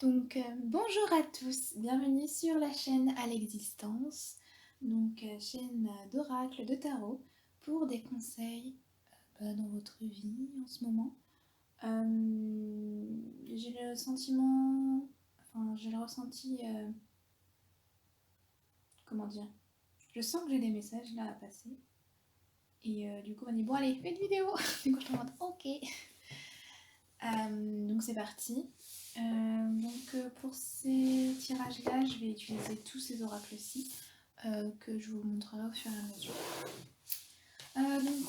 Bonjour à tous, bienvenue sur la chaîne à l'existence, chaîne d'oracle de tarot pour des conseils dans votre vie en ce moment. J'ai le sentiment, j'ai le ressenti, comment dire, je sens que j'ai des messages là à passer et du coup on dit bon allez fais une vidéo, du coup je demande ok. Donc c'est parti. Pour ces tirages-là, je vais utiliser tous ces oracles-ci que je vous montrerai au fur et à mesure.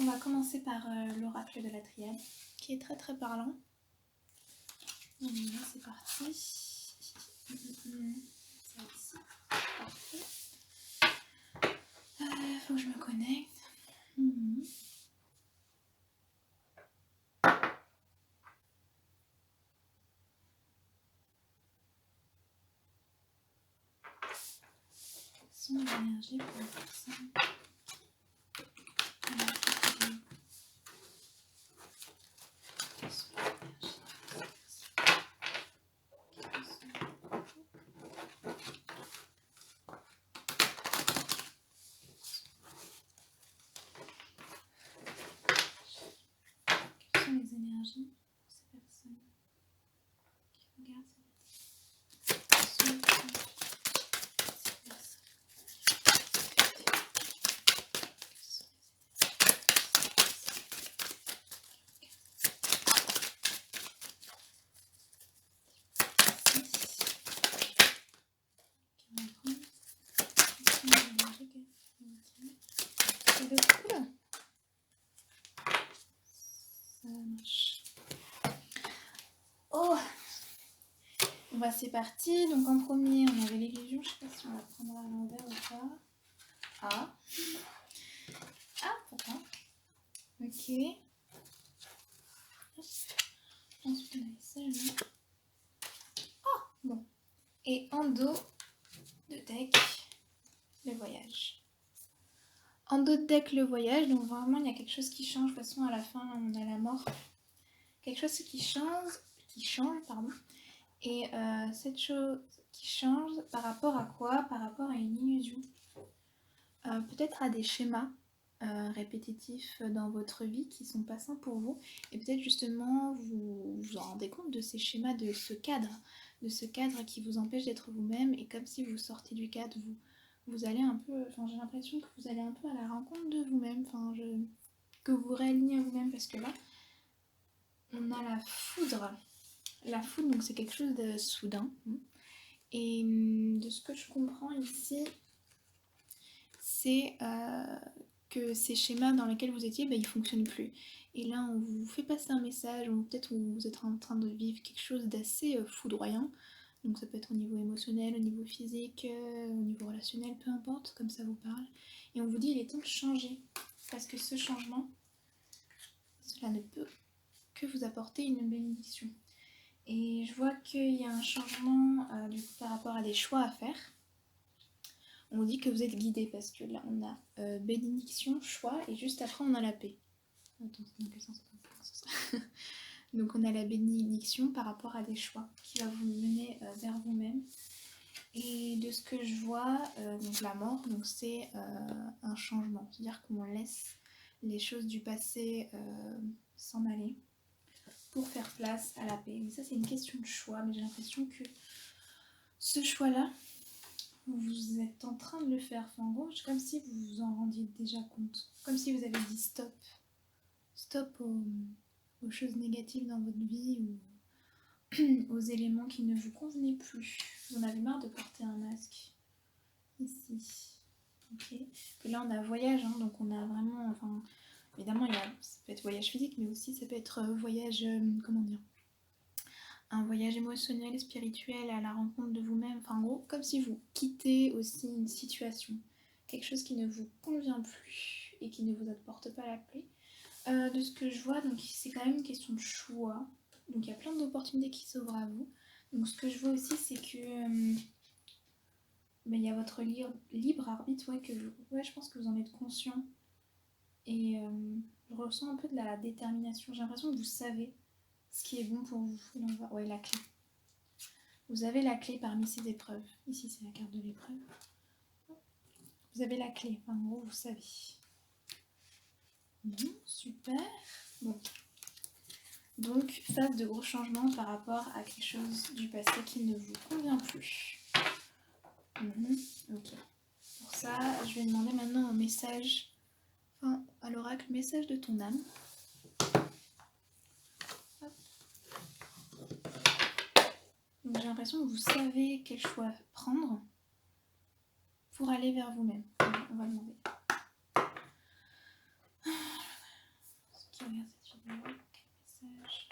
On va commencer par l'oracle de la triade, qui est très très parlant. Donc là c'est parti. C'est ici. Parfait. Faut que je me connecte. Son énergie pour la personne. Les énergies pour ces personnes qui regardent Oh, c'est parti. Donc en premier, on avait l'illusion. Je sais pas si on la prendra à l'envers ou pas. Ah, pourquoi? Ok. Ensuite, on avait celle-là. Oh, bon. Et en dos de deck, le voyage. En dos de deck, le voyage. Donc vraiment, il y a quelque chose qui change. De toute façon, à la fin, on a la mort. Quelque chose qui change, pardon. Et cette chose qui change par rapport à quoi? Par rapport à une illusion. Peut-être à des schémas répétitifs dans votre vie qui sont pas sains pour vous. Et peut-être justement vous vous rendez compte de ces schémas, de ce cadre qui vous empêche d'être vous-même. Et comme si vous sortez du cadre, vous allez un peu, j'ai l'impression que vous allez un peu à la rencontre de vous-même, que vous réalignez à vous-même, parce que là, on a la foudre. La foudre, donc c'est quelque chose de soudain. Et de ce que je comprends ici, c'est que ces schémas dans lesquels vous étiez, ils ne fonctionnent plus. Et là, on vous fait passer un message, ou peut-être vous êtes en train de vivre quelque chose d'assez foudroyant. Donc ça peut être au niveau émotionnel, au niveau physique, au niveau relationnel, peu importe, comme ça vous parle. Et on vous dit, il est temps de changer. Parce que ce changement, cela ne peut que vous apporter une bénédiction. Et je vois qu'il y a un changement du coup, par rapport à des choix à faire. On vous dit que vous êtes guidé parce que là on a bénédiction, choix et juste après on a la paix. Attends, c'est dans quel sens? Donc on a la bénédiction par rapport à des choix qui va vous mener vers vous-même. Et de ce que je vois, donc la mort, donc c'est un changement. C'est-à-dire qu'on laisse les choses du passé s'en aller pour faire place à la paix. Mais ça c'est une question de choix, mais j'ai l'impression que ce choix-là, vous êtes en train de le faire. Enfin, en gros, c'est comme si vous vous en rendiez déjà compte. Comme si vous avez dit stop. Stop aux choses négatives dans votre vie ou aux éléments qui ne vous convenaient plus. Vous en avez marre de porter un masque. Ici. Ok. Et là, on a voyage, hein, donc on a vraiment... évidemment, ça peut être voyage physique, mais aussi ça peut être voyage... comment dire, un voyage émotionnel, spirituel, à la rencontre de vous-même. En gros, comme si vous quittez aussi une situation. Quelque chose qui ne vous convient plus et qui ne vous apporte pas la paix. De ce que je vois, donc c'est quand même une question de choix. Donc il y a plein d'opportunités qui s'ouvrent à vous. Donc ce que je vois aussi, c'est que il y a votre libre arbitre, je pense que vous en êtes conscient. Et je ressens un peu de la détermination. J'ai l'impression que vous savez ce qui est bon pour vous. Ouais, la clé. Vous avez la clé parmi ces épreuves. Ici, c'est la carte de l'épreuve. Vous avez la clé. En gros, vous savez. Super. Bon. Donc, phase de gros changements par rapport à quelque chose du passé qui ne vous convient plus. Ok. Pour ça, je vais demander maintenant un message, enfin, à l'oracle, message de ton âme. Donc, j'ai l'impression que vous savez quel choix prendre pour aller vers vous-même. On va demander. Qui regarde cette vidéo, quel message?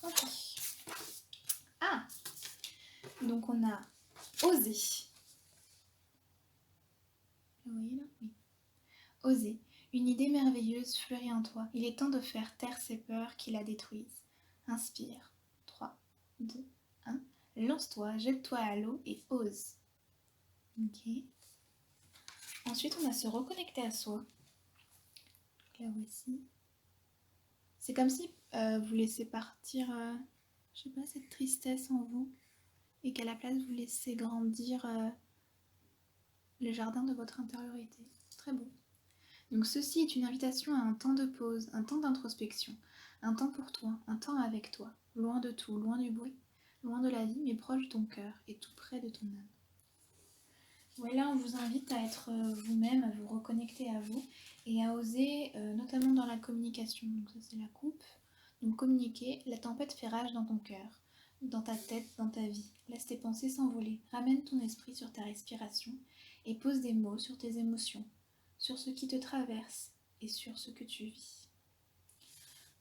Ok. Ah, donc on a osé. Vous voyez là? Oui. Osez. Une idée merveilleuse fleurit en toi. Il est temps de faire taire ces peurs qui la détruisent. Inspire. 3, 2, 1. Lance-toi, jette-toi à l'eau et ose. Ok. Ensuite, on va se reconnecter à soi. La voici. C'est comme si vous laissez partir, je sais pas, cette tristesse en vous. Et qu'à la place, vous laissez grandir le jardin de votre intériorité. Très beau. Donc ceci est une invitation à un temps de pause, un temps d'introspection, un temps pour toi, un temps avec toi, loin de tout, loin du bruit, loin de la vie, mais proche de ton cœur et tout près de ton âme. Voilà, on vous invite à être vous-même, à vous reconnecter à vous et à oser, notamment dans la communication. Donc ça c'est la coupe. Donc communiquer, la tempête fait rage dans ton cœur, dans ta tête, dans ta vie. Laisse tes pensées s'envoler, ramène ton esprit sur ta respiration et pose des mots sur tes émotions, sur ce qui te traverse et sur ce que tu vis.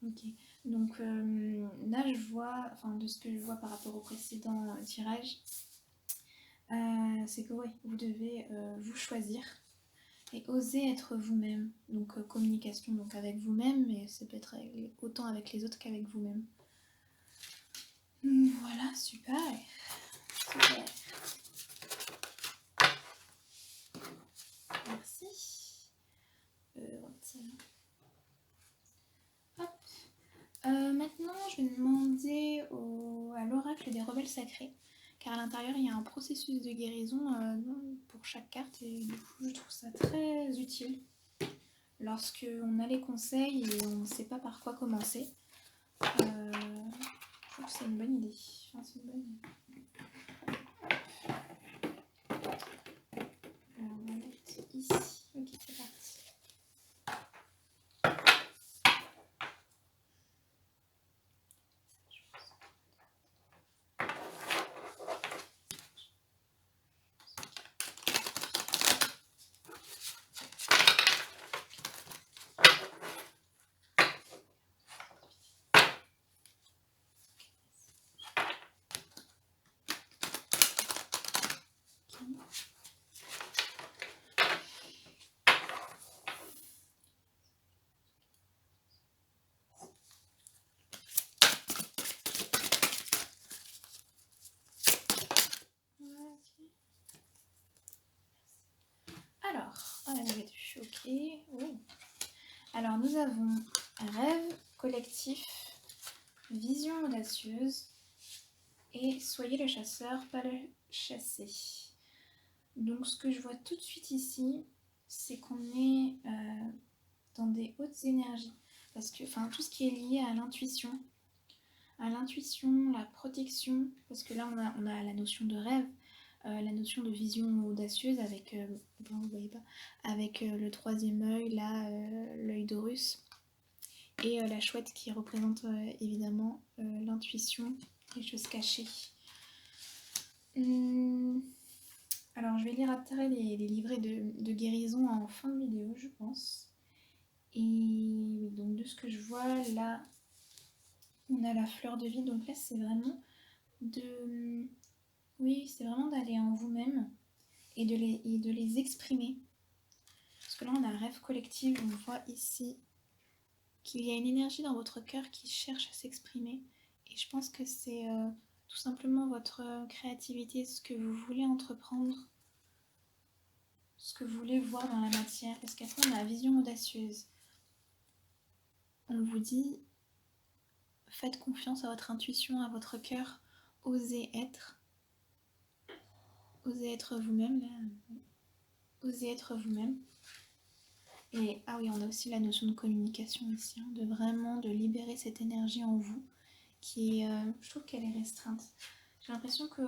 Ok, donc là je vois, enfin de ce que je vois par rapport au précédent tirage, c'est que ouais, vous devez vous choisir et oser être vous-même. Donc communication donc avec vous-même, mais ça peut être autant avec les autres qu'avec vous-même. Voilà, super. Super. Merci. Hop. Maintenant, je vais demander à l'oracle des rebelles sacrés, car à l'intérieur, il y a un processus de guérison pour chaque carte, et du coup, je trouve ça très utile lorsque on a les conseils et on ne sait pas par quoi commencer. Je trouve que c'est une bonne idée. Enfin, c'est une bonne idée. Alors, on va mettre ici. Ok, c'est parti. Alors, on avait vu, ok, oui. Alors, nous avons rêve collectif, vision audacieuse et soyez le chasseur, pas le chassé. Donc, ce que je vois tout de suite ici, c'est qu'on est dans des hautes énergies. Parce que, enfin, tout ce qui est lié à l'intuition, la protection, parce que là, on a la notion de rêve, la notion de vision audacieuse avec, bon, vous voyez pas, avec le troisième œil, là, l'œil d'Horus, et la chouette qui représente évidemment l'intuition, les choses cachées. Alors je vais lire après les livrets de guérison en fin de vidéo, je pense. Et donc de ce que je vois, là, on a la fleur de vie, donc là c'est vraiment de... Oui, c'est vraiment d'aller en vous-même et de les exprimer. Parce que là, on a un rêve collectif, on voit ici qu'il y a une énergie dans votre cœur qui cherche à s'exprimer. Et je pense que c'est tout simplement votre créativité, ce que vous voulez entreprendre, ce que vous voulez voir dans la matière. Parce qu'après, on a la vision audacieuse. On vous dit, faites confiance à votre intuition, à votre cœur, osez être vous-même, là. Osez être vous-même. Et ah oui, on a aussi la notion de communication ici, hein, de vraiment de libérer cette énergie en vous, qui est, je trouve qu'elle est restreinte. J'ai l'impression que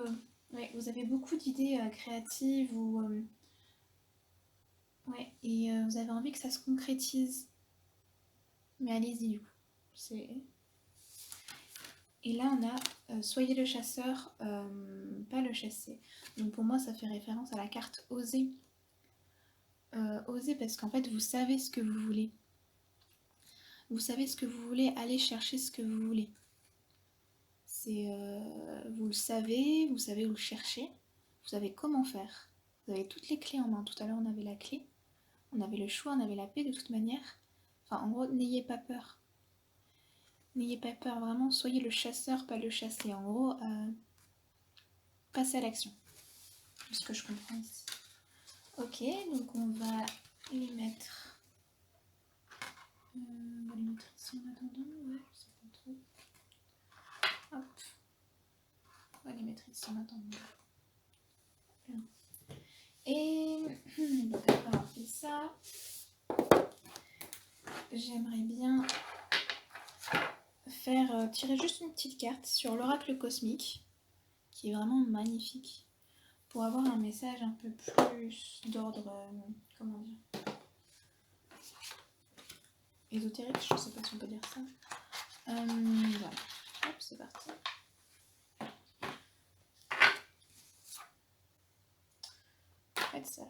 ouais, vous avez beaucoup d'idées créatives ou ouais, et vous avez envie que ça se concrétise. Mais allez-y du coup. Et là on a soyez le chasseur, pas le chassé. Donc pour moi ça fait référence à la carte oser. Oser parce qu'en fait vous savez ce que vous voulez. Vous savez ce que vous voulez, allez chercher ce que vous voulez. Vous le savez où le chercher, vous savez comment faire. Vous avez toutes les clés en main. Tout à l'heure on avait la clé, on avait le choix, on avait la paix de toute manière. Enfin en gros, n'ayez pas peur. N'ayez pas peur, vraiment, soyez le chasseur, pas le chassé. En gros, passez à l'action. C'est ce que je comprends ici. Ok, donc on va les mettre... on va les mettre ici en attendant, ouais, je sais pas trop. Hop. On va les mettre ici en attendant. Bien. Et donc après avoir fait ça, j'aimerais bien faire tirer juste une petite carte sur l'oracle cosmique, qui est vraiment magnifique, pour avoir un message un peu plus d'ordre, comment dire, ésotérique, je sais pas si on peut dire ça. Voilà, hop, c'est parti. Faites ça.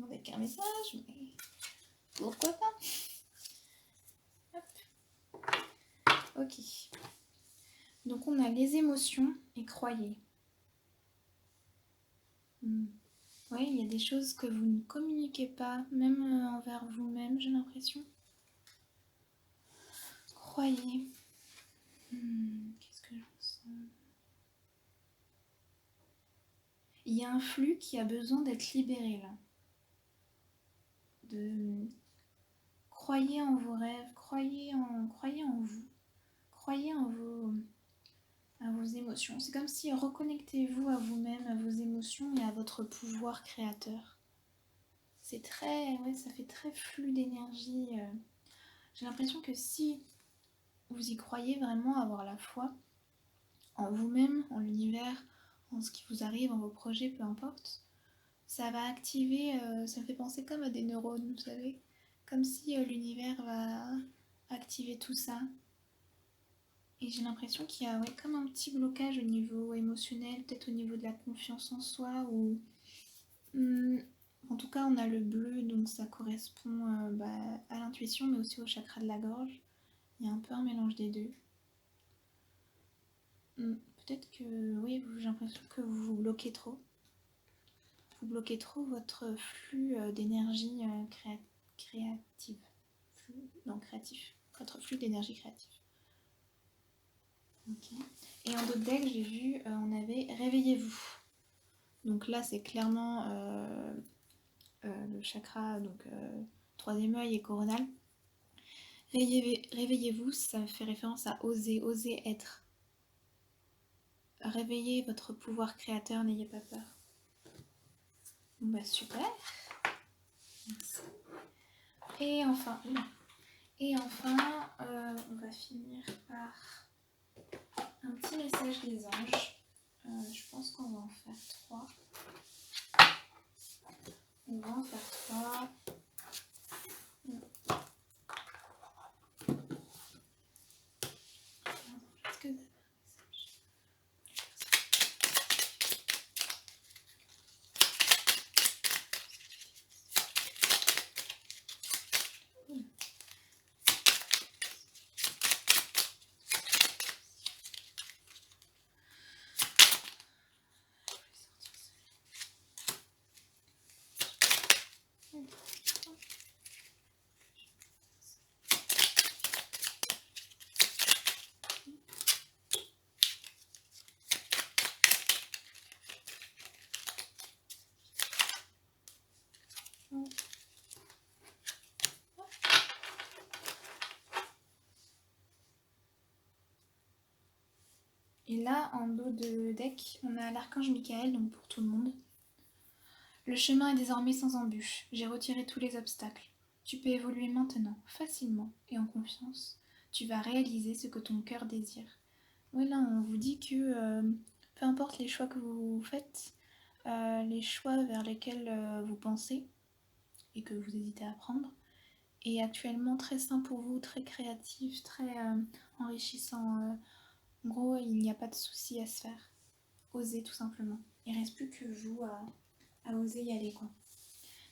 Avec un message, mais pourquoi pas. Hop. Ok. Donc on a les émotions et croyez. Oui, il y a des choses que vous ne communiquez pas, même envers vous-même, j'ai l'impression. Croyez. Qu'est-ce que je ressens ? Il y a un flux qui a besoin d'être libéré là. Croyez en vos rêves, croyez en vous, croyez en vos émotions. C'est comme si reconnectez-vous à vous-même, à vos émotions et à votre pouvoir créateur. C'est très, ouais, ça fait très flux d'énergie. J'ai l'impression que si vous y croyez vraiment, avoir la foi en vous-même, en l'univers, en ce qui vous arrive, en vos projets, peu importe, ça va activer, ça me fait penser comme à des neurones, vous savez, comme si l'univers va activer tout ça. Et j'ai l'impression qu'il y a comme un petit blocage au niveau émotionnel, peut-être au niveau de la confiance en soi, ou en tout cas on a le bleu, donc ça correspond à l'intuition, mais aussi au chakra de la gorge. Il y a un peu un mélange des deux. Peut-être que, oui, j'ai l'impression que vous vous bloquez trop. Vous bloquez trop votre flux d'énergie créative. Créatif. Votre flux d'énergie créative. Ok. Et en d'autres decks, j'ai vu, on avait réveillez-vous. Donc là, c'est clairement le chakra, donc troisième œil et coronal. Réveillez-vous, ça fait référence à oser, oser être. Réveillez votre pouvoir créateur, n'ayez pas peur. Bon bah super. Merci. Et enfin, on va finir par un petit message des anges. Je pense qu'on va en faire 3. On va en faire 3. Est-ce que... Et là, en dos de deck, on a l'archange Michael, donc pour tout le monde. Le chemin est désormais sans embûches. J'ai retiré tous les obstacles. Tu peux évoluer maintenant, facilement et en confiance. Tu vas réaliser ce que ton cœur désire. Oui, là, on vous dit que peu importe les choix que vous faites, les choix vers lesquels vous pensez et que vous hésitez à prendre, est actuellement très sain pour vous, très créatif, très enrichissant. En gros, il n'y a pas de souci à se faire. Osez tout simplement. Il ne reste plus que vous à oser y aller, quoi.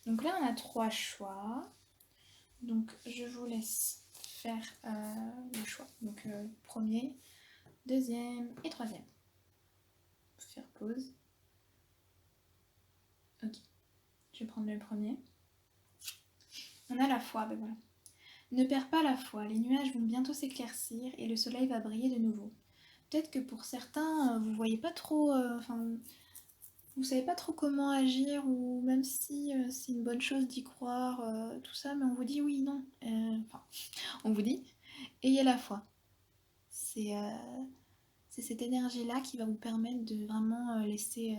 Donc là, on a 3 choix. Donc je vous laisse faire le choix. Donc premier, deuxième et troisième. Faire pause. Ok. Je vais prendre le premier. On a la foi, ben voilà. Ne perds pas la foi, les nuages vont bientôt s'éclaircir et le soleil va briller de nouveau. Peut-être que pour certains, vous voyez pas trop, vous savez pas trop comment agir, ou même si c'est une bonne chose d'y croire, tout ça, mais on vous dit oui, non. On vous dit, ayez la foi. C'est cette énergie-là qui va vous permettre de vraiment laisser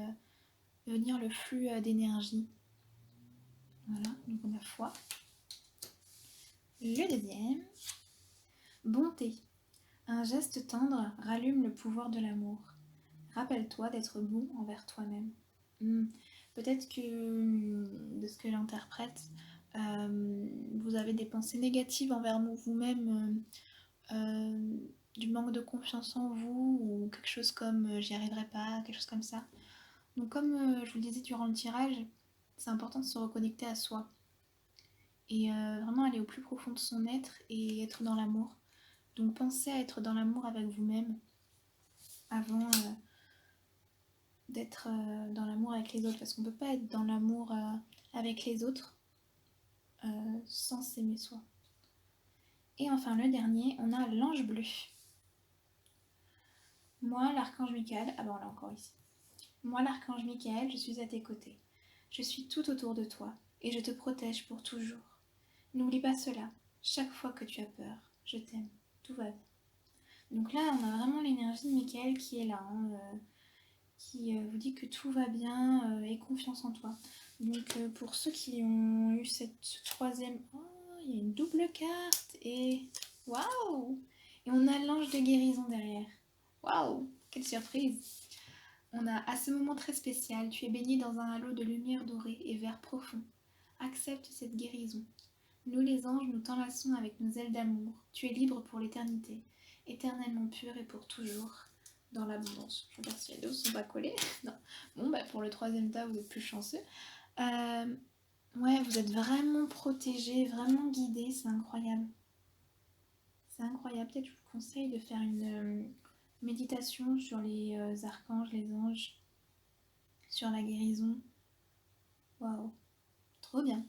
venir le flux d'énergie. Voilà, donc on a foi. Le deuxième, bonté. Un geste tendre rallume le pouvoir de l'amour. Rappelle-toi d'être bon envers toi-même. Peut-être que, de ce que j'interprète, vous avez des pensées négatives envers vous-même, du manque de confiance en vous, ou quelque chose comme j'y arriverai pas, quelque chose comme ça. Donc comme je vous le disais durant le tirage, c'est important de se reconnecter à soi. Et vraiment aller au plus profond de son être et être dans l'amour. Donc pensez à être dans l'amour avec vous-même avant d'être dans l'amour avec les autres. Parce qu'on ne peut pas être dans l'amour avec les autres sans s'aimer soi. Et enfin le dernier, on a l'ange bleu. Moi, l'archange Michael, ah bon, on l'a encore ici. Moi, l'archange Michael, je suis à tes côtés. Je suis tout autour de toi et je te protège pour toujours. N'oublie pas cela. Chaque fois que tu as peur, je t'aime. Tout va bien. Donc là, on a vraiment l'énergie de Michael qui est là, qui vous dit que tout va bien, aie confiance en toi. Donc pour ceux qui ont eu ce troisième... Oh, il y a une double carte et... Waouh! Et on a l'ange de guérison derrière. Waouh! Quelle surprise! On a à ce moment très spécial, tu es baigné dans un halo de lumière dorée et vert profond. Accepte cette guérison. Nous les anges, nous t'enlaçons avec nos ailes d'amour. Tu es libre pour l'éternité, éternellement pur et pour toujours, dans l'abondance. Je regarde si les deux ne sont pas collés. Non. Bon, bah pour le troisième tas, vous êtes plus chanceux. Ouais, vous êtes vraiment protégés, vraiment guidés, c'est incroyable. C'est incroyable. Peut-être que je vous conseille de faire une méditation sur les archanges, les anges, sur la guérison. Waouh, trop bien.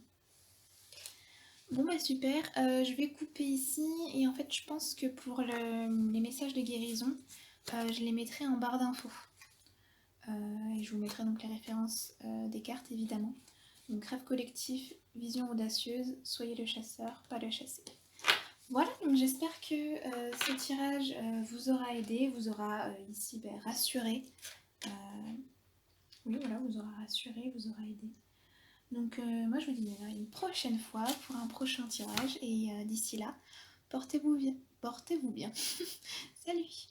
Bon bah super, je vais couper ici et en fait je pense que pour les messages de guérison, je les mettrai en barre d'infos. Et je vous mettrai donc les références des cartes évidemment. Donc rêve collectif, vision audacieuse, soyez le chasseur, pas le chassé. Voilà, donc j'espère que ce tirage vous aura aidé, vous aura ici rassuré. Oui, voilà, vous aura rassuré, vous aura aidé. Donc moi je vous dis à une prochaine fois pour un prochain tirage et d'ici là, portez-vous bien. Salut!